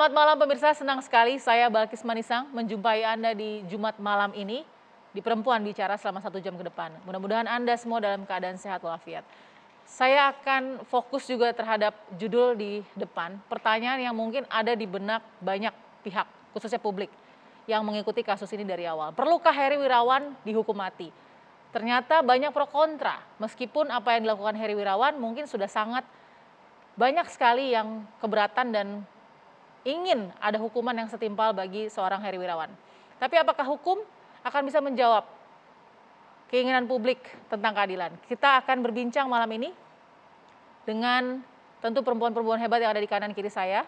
Selamat malam pemirsa, senang sekali saya Balkis Manisang menjumpai Anda di Jumat malam ini di Perempuan Bicara selama 1 jam ke depan. Mudah-mudahan Anda semua dalam keadaan sehat walafiat. Saya akan fokus juga terhadap judul di depan, pertanyaan yang mungkin ada di benak banyak pihak, khususnya publik, yang mengikuti kasus ini dari awal. Perlukah Heri Wirawan dihukum mati? Ternyata banyak pro kontra, meskipun apa yang dilakukan Heri Wirawan mungkin sudah sangat banyak sekali yang keberatan dan ingin ada hukuman yang setimpal bagi seorang Heri Wirawan. Tapi apakah hukum akan bisa menjawab keinginan publik tentang keadilan? Kita akan berbincang malam ini dengan tentu perempuan-perempuan hebat yang ada di kanan kiri saya.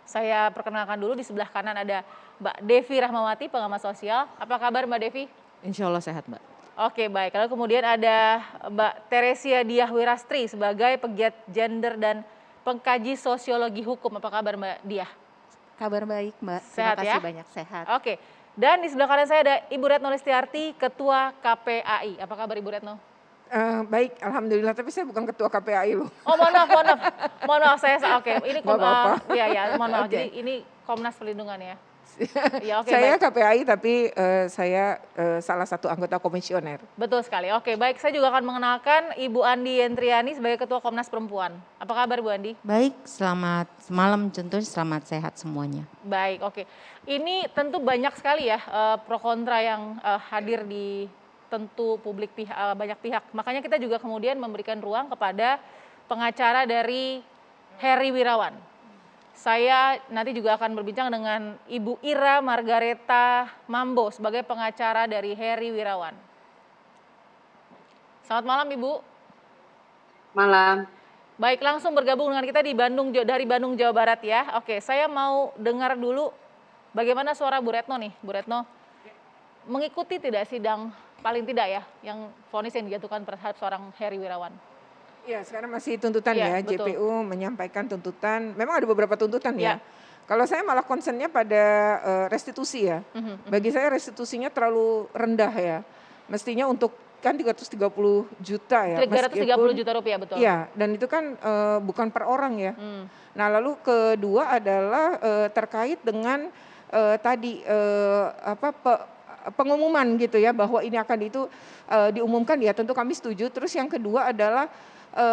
Saya perkenalkan dulu, di sebelah kanan ada Mbak Devi Rahmawati, pengamat sosial. Apa kabar Mbak Devi? Insya Allah sehat, Mbak. Oke, baik. Lalu kemudian ada Mbak Teresia Diah Wirastri sebagai pegiat gender dan pengkaji sosiologi hukum. Apa kabar Mbak Diah? Kabar baik, Mbak. Sehat Terima kasih ya? banyak, sehat. Oke. Dan di sebelah kanan saya ada Ibu Retno Listiarti, Ketua KPAI. Apa kabar Ibu Retno? Baik, alhamdulillah. Tapi saya bukan ketua KPAI loh. Oh, mohon maaf, mohon maaf saya. Oke, ini Nggak apa-apa. ya, mohon maaf. Oke. Jadi ini Komnas Perlindungan ya. Ya, oke, Saya baik. KPAI tapi saya salah satu anggota komisioner. Betul sekali. Oke, baik. Saya juga akan mengenalkan Ibu Andi Yentriani sebagai Ketua Komnas Perempuan. Apa kabar Bu Andi? Baik, selamat malam, tentunya selamat sehat semuanya. Baik, oke. Ini tentu banyak sekali ya pro kontra yang hadir di tentu publik banyak pihak. Makanya kita juga kemudian memberikan ruang kepada pengacara dari Heri Wirawan. Saya nanti juga akan berbincang dengan Ibu Ira Margareta Mambo sebagai pengacara dari Heri Wirawan. Selamat malam Ibu. Malam. Baik, langsung bergabung dengan kita di dari Bandung, Jawa Barat ya. Oke, saya mau dengar dulu bagaimana suara Bu Retno nih. Bu Retno, mengikuti tidak sidang paling tidak ya, yang vonis yang dijatuhkan terhadap seorang Heri Wirawan? Ya, sekarang masih tuntutan Iya, ya. betul. JPU menyampaikan tuntutan. Memang ada beberapa tuntutan Ya. ya. Kalau saya malah concernnya pada restitusi ya. Bagi saya restitusinya terlalu rendah ya. Mestinya untuk kan 330 juta ya. 330 juta rupiah, betul. Iya, dan itu kan bukan per orang ya. Nah, lalu kedua adalah terkait dengan pengumuman gitu ya, bahwa ini akan diumumkan ya, tentu kami setuju. Terus yang kedua adalah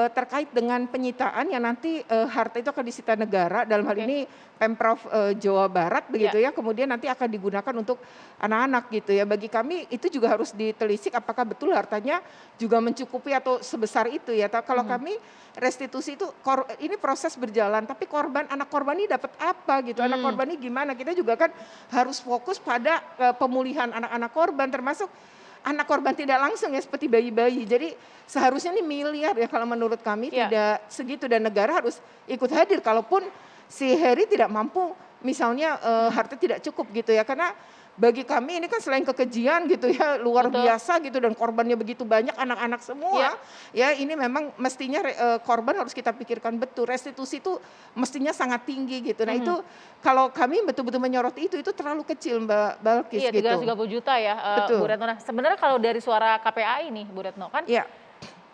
terkait dengan penyitaan yang nanti harta itu akan disita negara, dalam hal ini Pemprov Jawa Barat begitu ya, kemudian nanti akan digunakan untuk anak-anak gitu ya. Bagi kami itu juga harus ditelisik apakah betul hartanya juga mencukupi atau sebesar itu ya. Kalau kami restitusi itu ini proses berjalan, tapi anak korban ini dapat apa gitu, anak korban ini gimana, kita juga kan harus fokus pada pemulihan anak-anak korban, termasuk anak korban tidak langsung ya, seperti bayi-bayi. Jadi seharusnya ini miliar ya kalau menurut kami, tidak segitu, dan negara harus ikut hadir kalaupun si Heri tidak mampu, misalnya harta tidak cukup gitu ya. Karena bagi kami ini kan selain kekejian gitu ya, luar biasa gitu, dan korbannya begitu banyak, anak-anak semua. Ya, ini memang mestinya korban harus kita pikirkan betul. Restitusi itu mestinya sangat tinggi gitu. Nah, itu kalau kami betul-betul menyoroti itu terlalu kecil Mbak Balkis Iya, gitu. 330 juta ya, Betul. Bu Retno. Nah, sebenarnya kalau dari suara KPAI nih Bu Retno, kan Iya.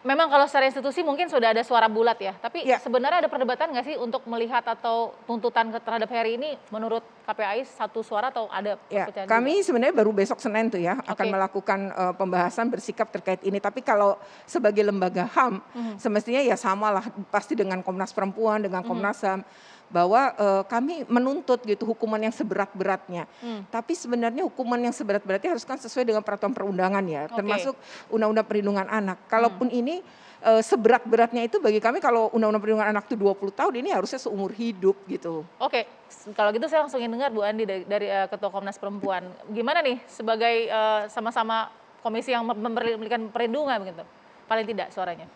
memang kalau secara institusi mungkin sudah ada suara bulat ya, tapi Ya. sebenarnya ada perdebatan nggak sih untuk melihat atau tuntutan terhadap Heri ini menurut KPAI satu suara atau ada Ya, perpecahan kami sebenarnya baru besok Senin tuh ya akan Oke. melakukan pembahasan bersikap terkait ini. Tapi kalau sebagai lembaga HAM semestinya ya samalah pasti dengan Komnas Perempuan, dengan Komnas HAM, bahwa kami menuntut gitu hukuman yang seberat-beratnya. Tapi sebenarnya hukuman yang seberat-beratnya harus kan sesuai dengan peraturan perundangan ya, termasuk Undang-Undang Perlindungan Anak. Kalaupun ini seberat-beratnya itu bagi kami, kalau Undang-Undang Perlindungan Anak itu 20 tahun, ini harusnya seumur hidup gitu. Oke, kalau gitu saya langsung ingin dengar Bu Andi dari Ketua Komnas Perempuan. Gimana nih sebagai sama-sama komisi yang memberikan perlindungan begitu? Paling tidak suaranya.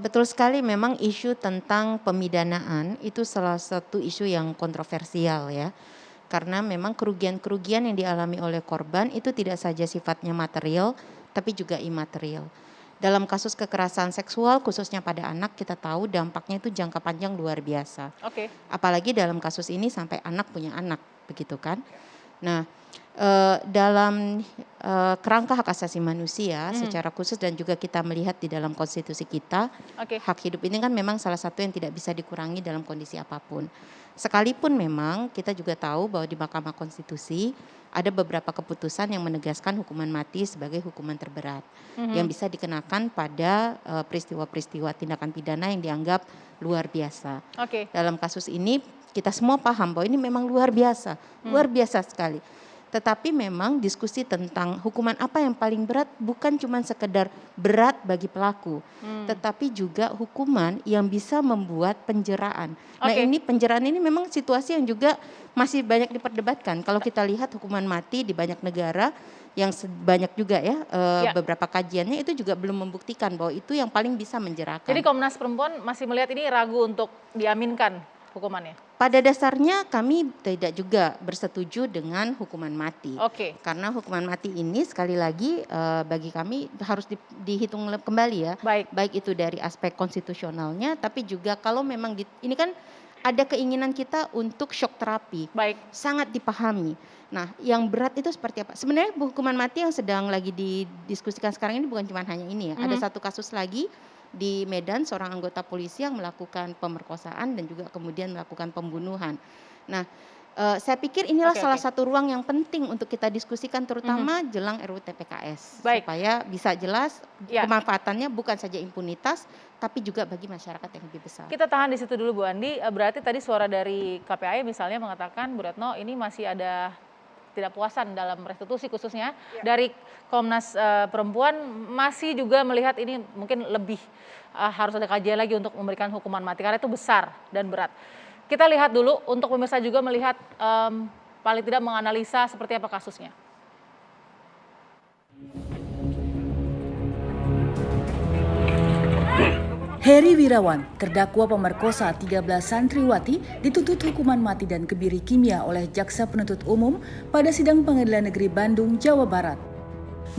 Betul sekali, memang isu tentang pemidanaan itu salah satu isu yang kontroversial ya. Karena memang kerugian-kerugian yang dialami oleh korban itu tidak saja sifatnya material, tapi juga imaterial. Dalam kasus kekerasan seksual khususnya pada anak, kita tahu dampaknya itu jangka panjang luar biasa. Oke. Apalagi dalam kasus ini sampai anak punya anak, begitu kan. Nah, Dalam kerangka hak asasi manusia secara khusus dan juga kita melihat di dalam konstitusi kita, Oke. hak hidup ini kan memang salah satu yang tidak bisa dikurangi dalam kondisi apapun. Sekalipun memang kita juga tahu bahwa di Mahkamah Konstitusi ada beberapa keputusan yang menegaskan hukuman mati sebagai hukuman terberat yang bisa dikenakan pada peristiwa-peristiwa tindakan pidana yang dianggap luar biasa. Oke. Dalam kasus ini kita semua paham bahwa ini memang luar biasa sekali. Tetapi memang diskusi tentang hukuman apa yang paling berat bukan cuma sekedar berat bagi pelaku, tetapi juga hukuman yang bisa membuat penjeraan. Nah Oke. ini penjeraan ini memang situasi yang juga masih banyak diperdebatkan. Kalau kita lihat hukuman mati di banyak negara yang banyak juga ya, Ya. beberapa kajiannya itu juga belum membuktikan bahwa itu yang paling bisa menjerakan. Jadi Komnas Perempuan masih melihat ini ragu untuk diaminkan hukumannya? Pada dasarnya kami tidak juga bersetuju dengan hukuman mati. Oke. Karena hukuman mati ini sekali lagi bagi kami harus dihitung kembali ya. Baik. Itu dari aspek konstitusionalnya tapi juga kalau memang ini kan ada keinginan kita untuk shock terapi. Baik. Sangat dipahami. Nah yang berat itu seperti apa? Sebenarnya hukuman mati yang sedang lagi didiskusikan sekarang ini bukan cuma hanya ini ya. Ada satu kasus lagi di Medan seorang anggota polisi yang melakukan pemerkosaan dan juga kemudian melakukan pembunuhan. Nah, saya pikir inilah salah satu ruang yang penting untuk kita diskusikan terutama jelang RUU TPKS. Baik. Supaya bisa jelas Ya. kemanfaatannya bukan saja impunitas tapi juga bagi masyarakat yang lebih besar. Kita tahan di situ dulu Bu Andi. Berarti tadi suara dari KPAI misalnya mengatakan Bu Retno ini masih ada tidak puasan dalam restitusi khususnya dari Komnas Perempuan masih juga melihat ini mungkin lebih harus ada kajian lagi untuk memberikan hukuman mati karena itu besar dan berat. Kita lihat dulu untuk pemirsa juga melihat paling tidak menganalisa seperti apa kasusnya. Heri Wirawan, terdakwa pemerkosa 13 santriwati, dituntut hukuman mati dan kebiri kimia oleh Jaksa Penuntut Umum pada sidang Pengadilan Negeri Bandung, Jawa Barat.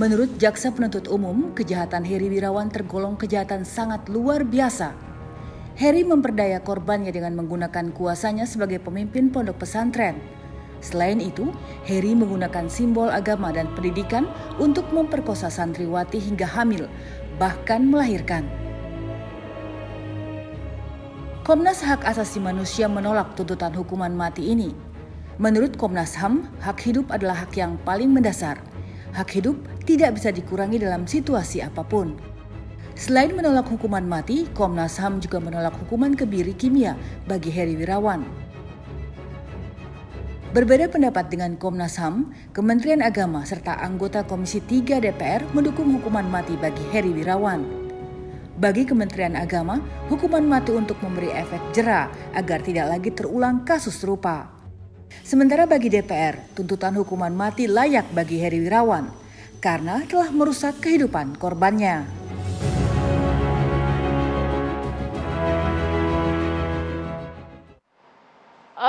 Menurut Jaksa Penuntut Umum, kejahatan Heri Wirawan tergolong kejahatan sangat luar biasa. Heri memperdaya korbannya dengan menggunakan kuasanya sebagai pemimpin pondok pesantren. Selain itu, Heri menggunakan simbol agama dan pendidikan untuk memperkosa santriwati hingga hamil, bahkan melahirkan. Komnas Hak Asasi Manusia menolak tuntutan hukuman mati ini. Menurut Komnas HAM, hak hidup adalah hak yang paling mendasar. Hak hidup tidak bisa dikurangi dalam situasi apapun. Selain menolak hukuman mati, Komnas HAM juga menolak hukuman kebiri kimia bagi Heri Wirawan. Berbeda pendapat dengan Komnas HAM, Kementerian Agama serta anggota Komisi 3 DPR mendukung hukuman mati bagi Heri Wirawan. Bagi Kementerian Agama, hukuman mati untuk memberi efek jera agar tidak lagi terulang kasus serupa. Sementara bagi DPR, tuntutan hukuman mati layak bagi Heri Wirawan karena telah merusak kehidupan korbannya.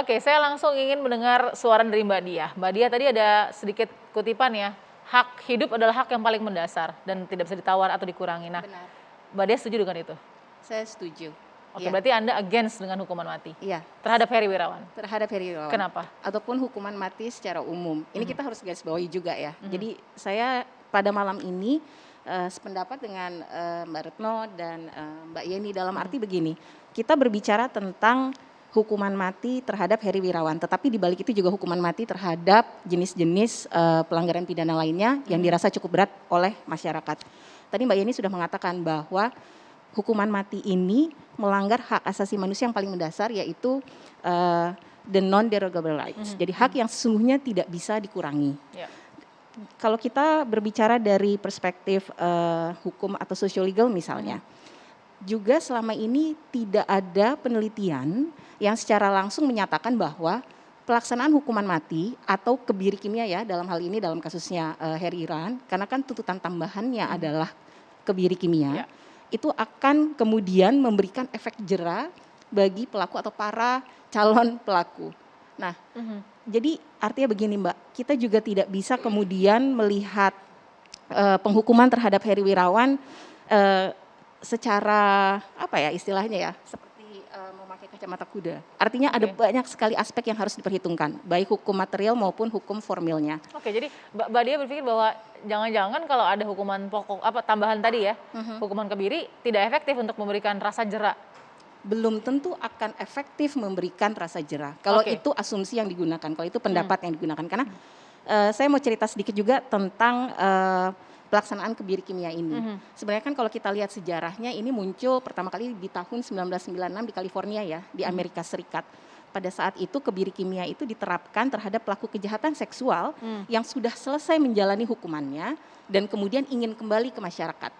Oke, saya langsung ingin mendengar suara dari Mbak Diah. Mbak Diah tadi ada sedikit kutipan ya, hak hidup adalah hak yang paling mendasar dan tidak bisa ditawar atau dikurangi. Nah, Benar. Mbak Diah setuju dengan itu? Saya setuju. Oke, Iya. berarti Anda against dengan hukuman mati Iya, terhadap Heri Wirawan. terhadap Heri Wirawan. Kenapa? Ataupun hukuman mati secara umum. Ini kita harus garis bawahi juga ya. Jadi saya pada malam ini sependapat dengan Mbak Retno dan Mbak Yeni dalam arti begini. Kita berbicara tentang hukuman mati terhadap Heri Wirawan, tetapi di balik itu juga hukuman mati terhadap jenis-jenis pelanggaran pidana lainnya yang dirasa cukup berat oleh masyarakat. Tadi Mbak Yeni sudah mengatakan bahwa hukuman mati ini melanggar hak asasi manusia yang paling mendasar yaitu the non-derogable rights. Jadi hak yang sesungguhnya tidak bisa dikurangi. Ya. Kalau kita berbicara dari perspektif hukum atau socio-legal misalnya, juga selama ini tidak ada penelitian yang secara langsung menyatakan bahwa pelaksanaan hukuman mati atau kebiri kimia ya dalam hal ini dalam kasusnya Heri Wirawan, karena kan tuntutan tambahannya adalah kebiri kimia, itu akan kemudian memberikan efek jera bagi pelaku atau para calon pelaku. Nah, jadi artinya begini Mbak, kita juga tidak bisa kemudian melihat penghukuman terhadap Heri Wirawan secara apa ya istilahnya ya, seperti pakai kacamata kuda. Artinya ada banyak sekali aspek yang harus diperhitungkan, baik hukum material maupun hukum formilnya. Oke, jadi Mbak Dia berpikir bahwa jangan-jangan kalau ada hukuman pokok tambahan tadi ya, hukuman kebiri tidak efektif untuk memberikan rasa jera. Belum tentu akan efektif memberikan rasa jera. Kalau itu asumsi yang digunakan, kalau itu pendapat yang digunakan. Karena saya mau cerita sedikit juga tentang pelaksanaan kebiri kimia ini. Sebenarnya kan kalau kita lihat sejarahnya ini muncul pertama kali di tahun 1996 di California ya, di Amerika Serikat. Pada saat itu kebiri kimia itu diterapkan terhadap pelaku kejahatan seksual yang sudah selesai menjalani hukumannya dan kemudian ingin kembali ke masyarakat.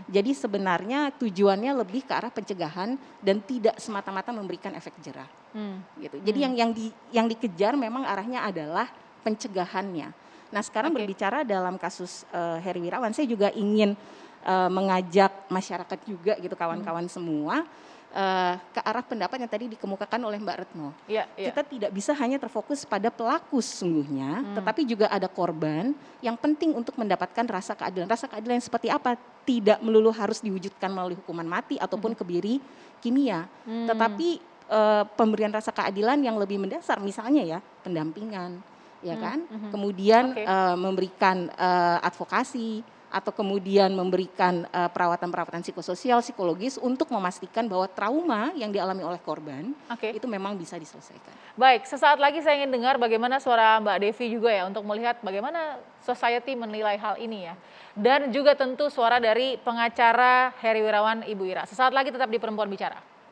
Jadi sebenarnya tujuannya lebih ke arah pencegahan dan tidak semata-mata memberikan efek jera. Gitu. Jadi yang dikejar memang arahnya adalah pencegahannya. Nah sekarang berbicara dalam kasus Heri Wirawan, saya juga ingin mengajak masyarakat juga gitu kawan-kawan semua ke arah pendapat yang tadi dikemukakan oleh Mbak Retno. Kita tidak bisa hanya terfokus pada pelaku sesungguhnya, tetapi juga ada korban yang penting untuk mendapatkan rasa keadilan. Rasa keadilan yang seperti apa? Tidak melulu harus diwujudkan melalui hukuman mati ataupun kebiri kimia, tetapi pemberian rasa keadilan yang lebih mendasar, misalnya ya pendampingan, ya kan? Kemudian memberikan advokasi atau kemudian memberikan perawatan-perawatan psikososial, psikologis untuk memastikan bahwa trauma yang dialami oleh korban itu memang bisa diselesaikan. Baik, sesaat lagi saya ingin dengar bagaimana suara Mbak Devi juga ya untuk melihat bagaimana society menilai hal ini ya. Dan juga tentu suara dari pengacara Heri Wirawan, Ibu Ira. Sesaat lagi tetap di Perempuan Bicara.